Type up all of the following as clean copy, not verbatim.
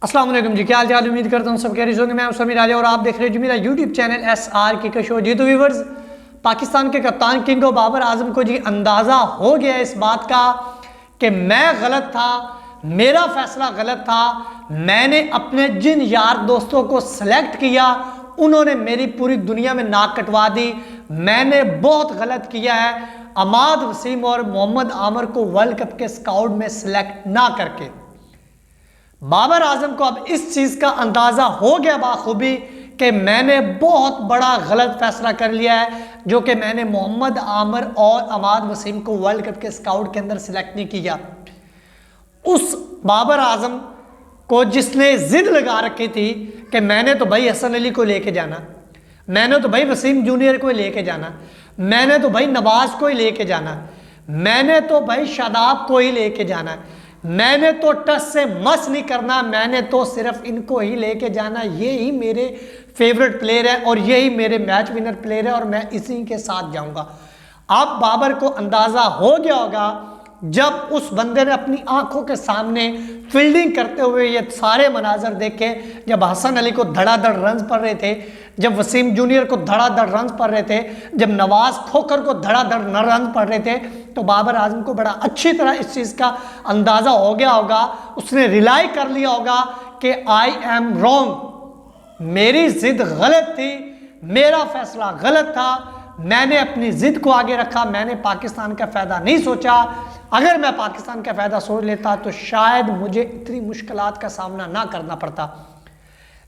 अस्सलाम वालेकुम जी, क्या हाल चाल। उम्मीद करता हूँ सब कह रही होंगे। मैं समीर आलिया और आप देख रहे हैं जी मेरा यूट्यूब चैनल SR के शो। जी तो व्यूवर्स, पाकिस्तान के कप्तान किंग ऑफ बाबर आजम को जी अंदाज़ा हो गया इस बात का कि मैं गलत था, मेरा फैसला गलत था। मैंने अपने जिन यार दोस्तों को सिलेक्ट किया उन्होंने मेरी पूरी दुनिया में नाक कटवा दी। मैंने बहुत गलत किया है अमाद वसीम और मोहम्मद आमर को वर्ल्ड कप के स्काउट में सिलेक्ट ना करके। बाबर आजम को अब इस चीज का अंदाजा हो गया बाखूबी कि मैंने बहुत बड़ा गलत फैसला कर लिया है, जो कि मैंने मोहम्मद आमर और अमाद वसीम को वर्ल्ड कप के स्काउट के अंदर सिलेक्ट नहीं किया। उस बाबर आजम को जिसने जिद लगा रखी थी कि मैंने तो भाई हसन अली को लेके जाना, मैंने तो भाई वसीम जूनियर को लेके जाना, मैंने तो भाई नवाज को ही लेके जाना, मैंने तो भाई शादाब को ही लेके जाना, मैंने तो टच से मस नहीं करना, मैंने तो सिर्फ इनको ही लेके जाना, ये ही मेरे फेवरेट प्लेयर है और यही मेरे मैच विनर प्लेयर है और मैं इसी के साथ जाऊंगा। अब बाबर को अंदाजा हो गया होगा जब उस बंदे ने अपनी आंखों के सामने फील्डिंग करते हुए ये सारे मनाजर देखे, जब हसन अली को धड़ाधड़ रन्स पड़ रहे थे, जब वसीम जूनियर को धड़ाधड़ रन्स पड़ रहे थे, जब नवाज खोकर को धड़ाधड़ रन्स पड़ रहे थे, तो बाबर आजम को बड़ा अच्छी तरह इस चीज़ का अंदाज़ा हो गया होगा। उसने रिलाई कर लिया होगा कि आई एम रॉन्ग, मेरी जिद गलत थी, मेरा फैसला गलत था, मैंने अपनी जिद को आगे रखा, मैंने पाकिस्तान का फ़ायदा नहीं सोचा। अगर मैं पाकिस्तान का फ़ायदा सोच लेता तो शायद मुझे इतनी मुश्किलात का सामना ना करना पड़ता।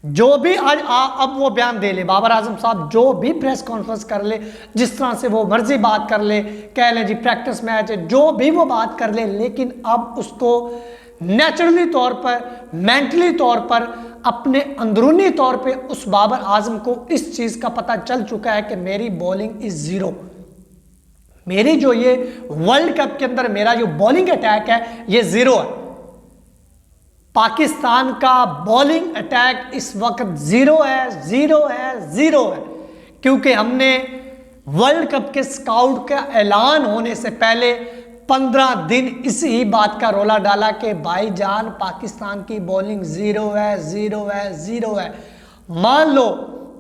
जो भी आज अब वो बयान दे ले बाबर आजम साहब, जो भी प्रेस कॉन्फ्रेंस कर ले, जिस तरह से वो मर्जी बात कर ले, कह ले जी प्रैक्टिस मैच है, जो भी वो बात कर ले, लेकिन अब उसको नेचुरली तौर पर, मेंटली तौर पर, अपने अंदरूनी तौर पे उस बाबर आजम को इस चीज़ का पता चल चुका है कि मेरी बॉलिंग इज ज़ीरो। मेरी जो ये वर्ल्ड कप के अंदर मेरा जो बॉलिंग अटैक है ये ज़ीरो है। पाकिस्तान का बॉलिंग अटैक इस वक्त ज़ीरो है, ज़ीरो है, ज़ीरो है, क्योंकि हमने वर्ल्ड कप के स्काउट का ऐलान होने से पहले 15 दिन इसी बात का रोला डाला कि भाईजान पाकिस्तान की बॉलिंग ज़ीरो है, ज़ीरो है, ज़ीरो है। मान लो,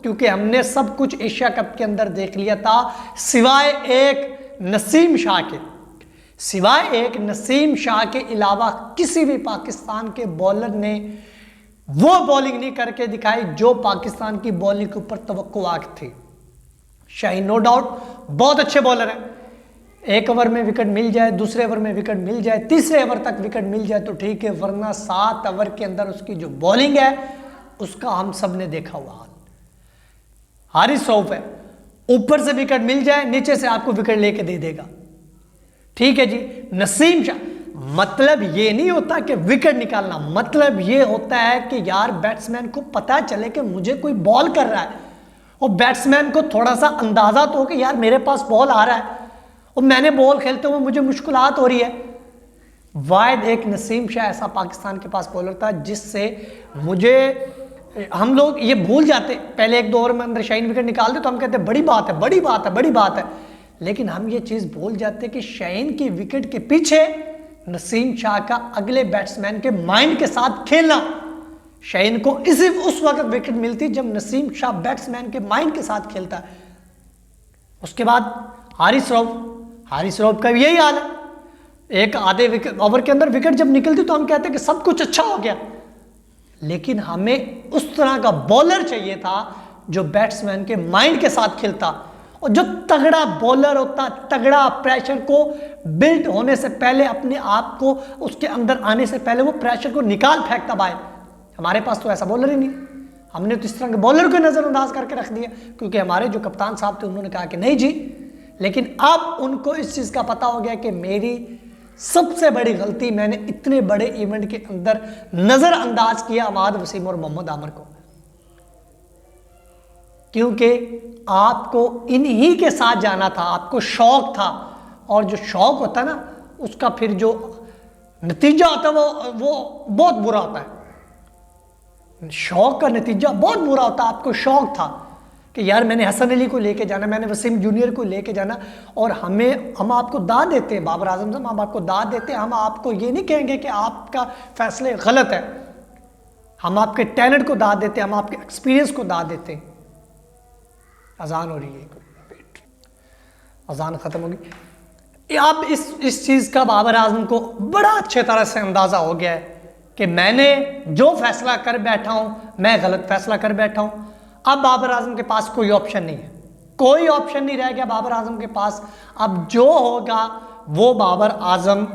क्योंकि हमने सब कुछ एशिया कप के अंदर देख लिया था, सिवाय एक नसीम शाह के, सिवाय एक नसीम शाह के अलावा किसी भी पाकिस्तान के बॉलर ने वो बॉलिंग नहीं करके दिखाई जो पाकिस्तान की बॉलिंग के ऊपर तवक्कुआत थी। शाहीन नो डाउट बहुत अच्छे बॉलर हैं, एक ओवर में विकेट मिल जाए, दूसरे ओवर में विकेट मिल जाए, तीसरे ओवर तक विकेट मिल जाए तो ठीक है, वरना 7 ओवर के अंदर उसकी जो बॉलिंग है उसका हम सब ने देखा हुआ हाल। हारिस रऊफ है, ऊपर से विकेट मिल जाए, नीचे से आपको विकेट लेके दे देगा, ठीक है जी। नसीम शाह, मतलब ये नहीं होता कि विकेट निकालना, मतलब ये होता है कि यार बैट्समैन को पता चले कि मुझे कोई बॉल कर रहा है और बैट्समैन को थोड़ा सा अंदाजा तो हो कि यार मेरे पास बॉल आ रहा है और मैंने बॉल खेलते हुए मुझे मुश्किलात हो रही है। वाहिद एक नसीम शाह ऐसा पाकिस्तान के पास बॉलर था जिससे मुझे, हम लोग ये भूल जाते, पहले 1-2 ओवर में अंदर शाहीन विकेट निकाल दे तो हम कहते बड़ी बात है, बड़ी बात है, बड़ी बात है, लेकिन हम ये चीज़ भूल जाते कि शाहीन की विकेट के पीछे नसीम शाह का अगले बैट्समैन के माइंड के साथ खेलना। शाहीन को इसी उस वक्त विकेट मिलती जब नसीम शाह बैट्समैन के माइंड के साथ खेलता है। उसके बाद हारिस रऊफ का भी यही हाल है, एक आधे विकेट ओवर के अंदर विकेट जब निकलती तो हम कहते हैं कि सब कुछ अच्छा हो गया, लेकिन हमें उस तरह का बॉलर चाहिए था जो बैट्समैन के माइंड के साथ खेलता और जो तगड़ा बॉलर होता, तगड़ा प्रेशर को बिल्ड होने से पहले, अपने आप को उसके अंदर आने से पहले वो प्रेशर को निकाल फेंकता बाहर। हमारे पास तो ऐसा बॉलर ही नहीं, हमने तो इस तरह के बॉलर को नज़रअंदाज करके रख दिया, क्योंकि हमारे जो कप्तान साहब थे उन्होंने कहा कि नहीं जी। लेकिन अब उनको इस चीज़ का पता हो गया कि मेरी सबसे बड़ी गलती, मैंने इतने बड़े इवेंट के अंदर नज़रअंदाज किया अमाद वसीम और मोहम्मद आमर को, क्योंकि आपको इन्हीं के साथ जाना था, आपको शौक था, और जो शौक होता है ना उसका फिर जो नतीजा होता है वो बहुत बुरा होता है। शौक का नतीजा बहुत बुरा होता है। आपको शौक था कि यार मैंने हसन अली को लेके जाना, मैंने वसीम जूनियर को लेके जाना, और हम आपको दाद देते हैं, बाबर आजम साहब हम आपको दाद देते हैं, हम आपको ये नहीं कहेंगे कि आपका फैसले गलत है, हम आपके टैलेंट को दाद देते हैं, हम आपके एक्सपीरियंस को दाद देते हैं। अजान हो रही है, अजान खत्म होगी। अब इस चीज़ का बाबर आजम को बड़ा अच्छे तरह से अंदाज़ा हो गया है कि मैंने जो फैसला कर बैठा हूं, मैं गलत फैसला कर बैठा हूं। अब बाबर आजम के पास कोई ऑप्शन नहीं है, कोई ऑप्शन नहीं रह गया बाबर आजम के पास। अब जो होगा वो बाबर आजम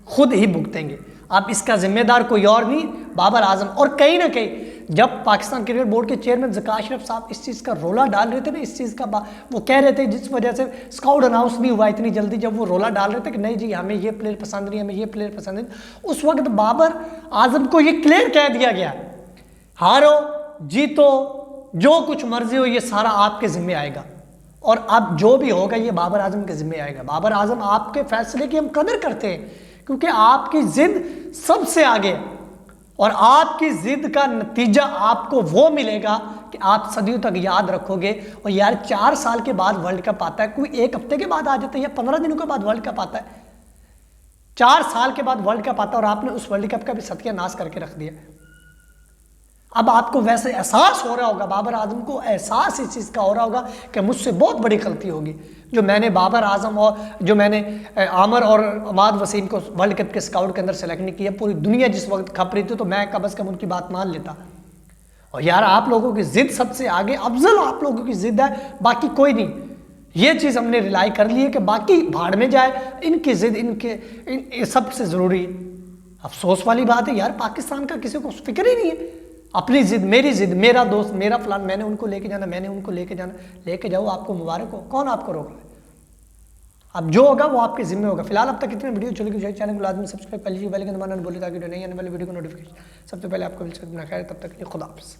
खुद ही भुगतेंगे। अब इसका जिम्मेदार कोई और नहीं, बाबर आजम। और कहीं ना कहीं जब पाकिस्तान क्रिकेट बोर्ड के चेयरमैन ज़का अशरफ साहब इस चीज़ का रोला डाल रहे थे ना, इस चीज़ का वो कह रहे थे जिस वजह से स्काउट अनाउंस नहीं हुआ इतनी जल्दी, जब वो रोला डाल रहे थे कि नहीं जी हमें ये प्लेयर पसंद नहीं, हमें ये प्लेयर पसंद नहीं, उस वक्त बाबर आजम को ये क्लियर कह दिया गया, हारो जीतो जो कुछ मर्जी हो ये सारा आपके ज़िम्मे आएगा, और अब जो भी होगा ये बाबर आजम के ज़िम्मे आएगा। बाबर आजम आपके फैसले की हम कदर करते हैं क्योंकि आपकी ज़िद सबसे आगे है, और आपकी जिद का नतीजा आपको वो मिलेगा कि आप सदियों तक याद रखोगे। और यार 4 साल के बाद वर्ल्ड कप आता है, कोई 1 हफ्ते के बाद आ जाता है या 15 दिनों के बाद वर्ल्ड कप आता है। 4 साल के बाद वर्ल्ड कप आता है और आपने उस वर्ल्ड कप का भी सत्यानाश करके रख दिया। अब आपको वैसे एहसास हो रहा होगा, बाबर आजम को एहसास इस चीज़ का हो रहा होगा कि मुझसे बहुत बड़ी गलती होगी जो मैंने बाबर आजम और जो मैंने आमर और अमाद वसीम को वर्ल्ड कप के स्काउट के अंदर सेलेक्ट नहीं किया। पूरी दुनिया जिस वक्त खप रही थी तो मैं कम अज़ कम उनकी बात मान लेता। और यार आप लोगों की ज़िद सबसे आगे, अफजल आप लोगों की ज़िद है, बाकी कोई नहीं। ये चीज़ हमने रिलाई कर ली है कि बाकी भाड़ में जाए, इनकी ज़िद इनके सबसे ज़रूरी। अफसोस वाली बात है यार, पाकिस्तान का किसी को फिक्र ही नहीं है। अपनी जिद, मेरी जिद, मेरा दोस्त, मेरा फलान, मैंने उनको लेके जाना, मैंने उनको लेके जाना, लेके जाओ, आपको मुबारक हो, कौन आपको रोक रहा है। अब जो होगा वो आपके जिम्मे होगा। फिलहाल अब तक कितने वीडियो चलेगी, चैनल को लाजमी सब्सक्राइब कर लीजिए, बेल के दबाना बोले ताकि नहीं आने वाले वीडियो को नोटिफिकेशन सबसे पहले आपको मिल सके। अपना खैर, तब तक के लिए खुदा हाफ़िज़।